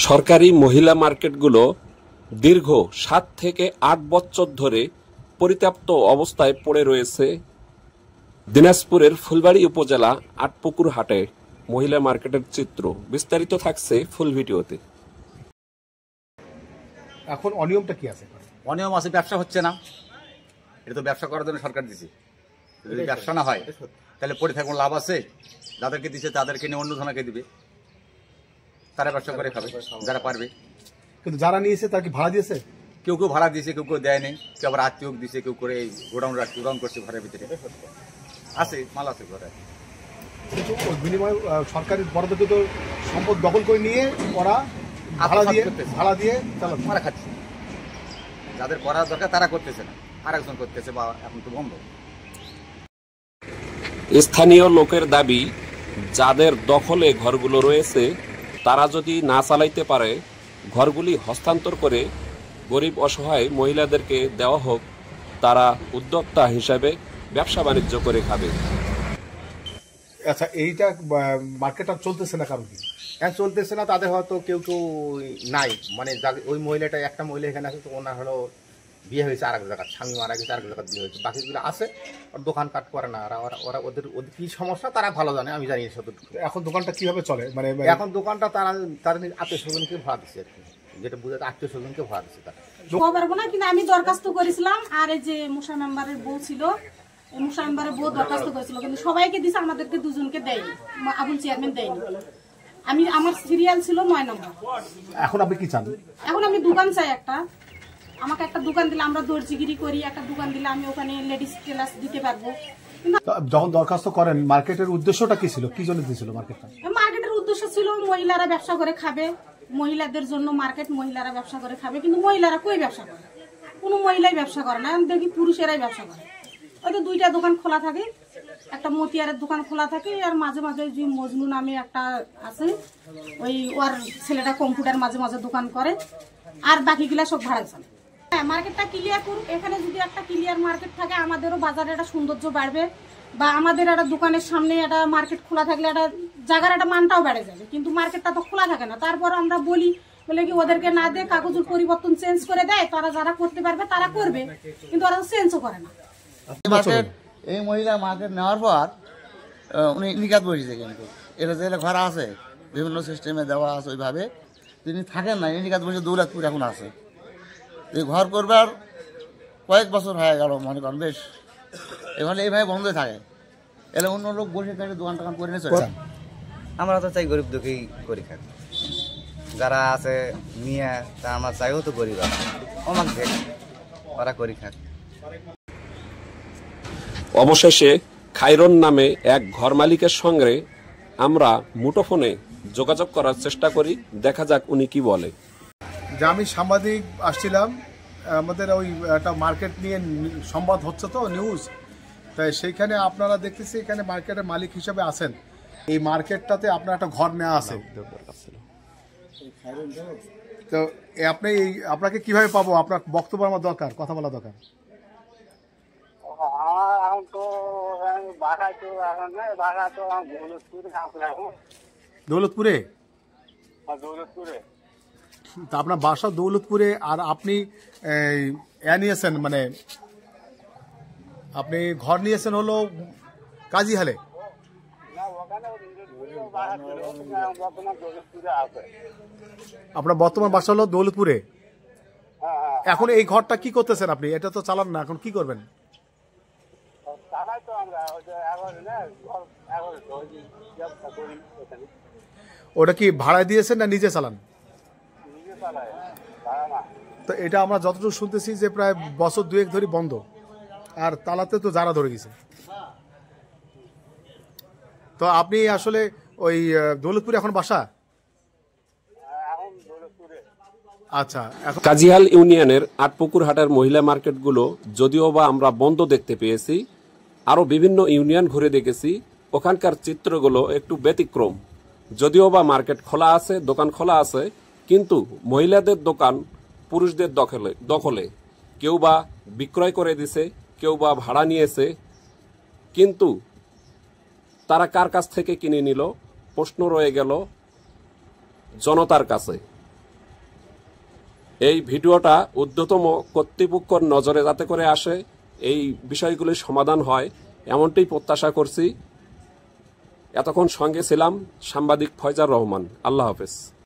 সরকারি মহিলা মার্কেটগুলো দীর্ঘ 7 থেকে 8 বছর ধরে পরিত্যক্ত অবস্থায় পড়ে রয়েছে। দিনাজপুরের ফুলবাড়ী উপজেলা আটপুকুর হাটে মহিলা মার্কেটের চিত্র বিস্তারিত থাকছে ফুল ভিডিওতে। এখন অনিয়মটা কি আছে? অনিয়ম আছে, ব্যবসা হচ্ছে না। এটা তো ব্যবসা করার জন্য সরকার দিছে। যদি ব্যবসা না হয় তাহলে পড়ে থাকুন লাভ আছে? যাদেরকে দিচ্ছে তাদেরকে নিয়ে অন্য জনকে দিবে, তারা ব্যবসা করে খাবে যারা পারবে। কিন্তু যারা নিয়েছে তার কি ভাড়া দিয়েছে? কেউ কেউ ভাড়া দিয়েছে, কেউ কেউ দেয় নেই, কেউ আবার আত্মীয় দিয়েছে, কেউ করে এই গোডাউন করছে ঘরের ভিতরে আছে, মাল আছে ঘরে। কিন্তু বিনিময় সরকারের বরাদ্দকৃত সম্পদ দখল করে নিয়ে ওরা ভাড়া দিয়ে তারা খাচ্ছে। যাদের করা দরকার তারা করতেছে না, আরেকজন করতেছে, বা এখন তো বন্ধ। স্থানীয় লোকের দাবি, যাদের দখলে ঘরগুলো রয়েছে তারা যদি না চালাইতে পারে ঘরগুলি হস্তান্তর করে গরিব অসহায় মহিলাদেরকে দেওয়া হোক, তারা উদ্যোক্তা হিসাবে ব্যবসা বাণিজ্য করে খাবে। আচ্ছা, এইটা মার্কেটটা চলতেছে না কারণ কি? হ্যাঁ, চলতেছে না। তাদের হয়তো কেউ কেউ নাই, মানে ওই মহিলাটা, একটা মহিলা এখানে আছে, তো ওনার হলো বিয়ে হয়েছে আর এক জায়গায়, স্বামী মারা গেছে আর এক জায়গায় বিয়ে হয়েছে, বাকিগুলো আছে ওর দোকান কাট করে না। ওরা ওদের কি সমস্যা তারা ভালো জানে, আমি জানি না। এখন দোকানটা কিভাবে চলে? মানে এখন দোকানটা তাদের আত্মীয় স্বজনকে ভাড়া দিচ্ছে আর কি, যেটা বুঝাতে আত্মীয় স্বজনকে ভাড়া দিচ্ছে। তারা পারবো না, কিন্তু আমি দরখাস্ত করেছিলাম। আর এই যে মুসা মেম্বারের বউ ছিল, মুসা মেম্বারের বউ দরখাস্ত করেছিল, কিন্তু সবাইকে দিছে, আমাদেরকে দুজনকে দেয়নি, আবুল চেয়ারম্যান দেয়নি। আমার সিরিয়াল ছিল 9 নম্বর। এখন আপনি কি চান? এখন আমি দোকান চাই একটা। আমাকে একটা দোকান দিলে, আমরা দর্জিগিরি করি, একটা দোকান দিলে আমি ওখানে লেডিস টেলার্স দিতে পারবো। যখন দরখাস্ত করেন মার্কেটের উদ্দেশ্যটা কি ছিল? কি জন্য দিয়েছিল মার্কেটটা? মার্কেটের উদ্দেশ্য ছিল মহিলারা ব্যবসা করে খাবে, মহিলাদের জন্য মার্কেট, মহিলারা ব্যবসা করে খাবে। কিন্তু মহিলারা কই ব্যবসা করে? কোনো মহিলাই ব্যবসা করে না, আমি দেখি পুরুষেরাই ব্যবসা করে। হয়তো 2টা দোকান খোলা থাকে, একটা মতিয়ারের দোকান খোলা থাকে, আর মাঝে মাঝে যে মজনু নামে একটা আছে, ওই ওর ছেলেটা কম্পিউটার মাঝে মাঝে দোকান করে, আর বাকিগুলা সব ভাড়া চলে। হ্যাঁ, মার্কেটটা ক্লিয়ার করুক। এখানে যদি একটা ক্লিয়ার মার্কেট থাকে, আমাদেরও বাজারে একটা সৌন্দর্য বাড়বে, বা আমাদের একটা দোকানের সামনে একটা মার্কেট খোলা থাকলে একটা জায়গার একটা মানটাও বেড়ে যাবে। কিন্তু মার্কেটটা তো খোলা থাকে না। তারপর আমরা বলে কি ওদেরকে না দিয়ে কাগজের পরিবর্তন চেঞ্জ করে দেয়, তারা যারা করতে পারবে তারা করবে, কিন্তু ওরা চেঞ্জও করে না। এই মহিলা মার্কেট নেওয়ার পর উনি নিকাত বসেছে, কিন্তু এটা যে ঘর আছে বিভিন্ন সিস্টেমে দেওয়া আছে, ওইভাবে তিনি থাকেন না। নিকাত বসে দৌলতপুর এখন আছে। এই ঘর করবার কয়েক বছর হয়ে গেল, মনে করেন বেশ। এখানে এইভাবে বন্ধ থাকে, এলে অন্য লোক বসে থাকে, দোকান টোকান করে নিয়ে চলে। আমরা তো চাই গরিব দুঃখী করি খাক, যারা আছে নিয়ে তা আমার চাইও তো গরিব আছে, আমাকে দেখ ওরা করি খাক। অবশেষে খায়রন নামে এক ঘর মালিকের সঙ্গে আমরা মুঠোফোনে যোগাযোগ করার চেষ্টা করি, দেখা যাক উনি কি বলে। যে আমি সাংবাদিক আসছিলাম, আমাদের ওই একটা মার্কেট নিয়ে সংবাদ হচ্ছে তো, নিউজ, তাই সেইখানে আপনারা দেখতেছি এখানে মার্কেটের মালিক হিসাবে আছেন। এই মার্কেটটাতে আপনার একটা ঘর নেওয়া আছে, তো আপনাকে কিভাবে পাবো? আপনার বক্তব্য আমার দরকার, কথা বলা দরকার। দৌলতপুরে? তা আপনার বাসা দৌলতপুরে, আর আপনি নিয়েছেন, মানে আপনি ঘর নিয়েছেন হলো কাজীহালে। আপনার বর্তমান বাসা হলো দৌলতপুরে। এখন এই ঘরটা কি করতেছেন আপনি? এটা তো চালান না, এখন কি করবেন? ওটা কি ভাড়ায় দিয়েছেন না নিজে চালান? তো এটা আমরা যতটুকু শুনতেছি যে প্রায় বছর 2-1 ধরে বন্ধ, আর তালাতে তো যারা ধরে গেছে। তো আপনি আসলে ওই দৌলতপুরে এখন বাসা? আচ্ছা। কাজীহাল ইউনিয়নের আটপুকুর হাটের মহিলা মার্কেটগুলো যদিও বা আমরা বন্ধ দেখতে পেয়েছি, আরো বিভিন্ন ইউনিয়ন ঘুরে দেখেছি, ওখানকার চিত্রগুলো একটু ব্যতিক্রম। যদিও বা মার্কেট খোলা আছে, দোকান খোলা আছে, কিন্তু মহিলাদের দোকান পুরুষদের দখলে। কেউ বা বিক্রয় করে দিছে, কেউ বা ভাড়া নিয়েছে, কিন্তু তারা কার কাছ থেকে কিনে নিল প্রশ্ন রয়ে গেল জনতার কাছে। এই ভিডিওটা ঊর্ধ্বতম কর্তৃপক্ষের নজরে যাতে করে আসে, এই বিষয়গুলির সমাধান হয় এমনটি প্রত্যাশা করছি। এতক্ষণ সঙ্গে ছিলাম সাংবাদিক ফয়জার রহমান। আল্লাহ হাফেজ।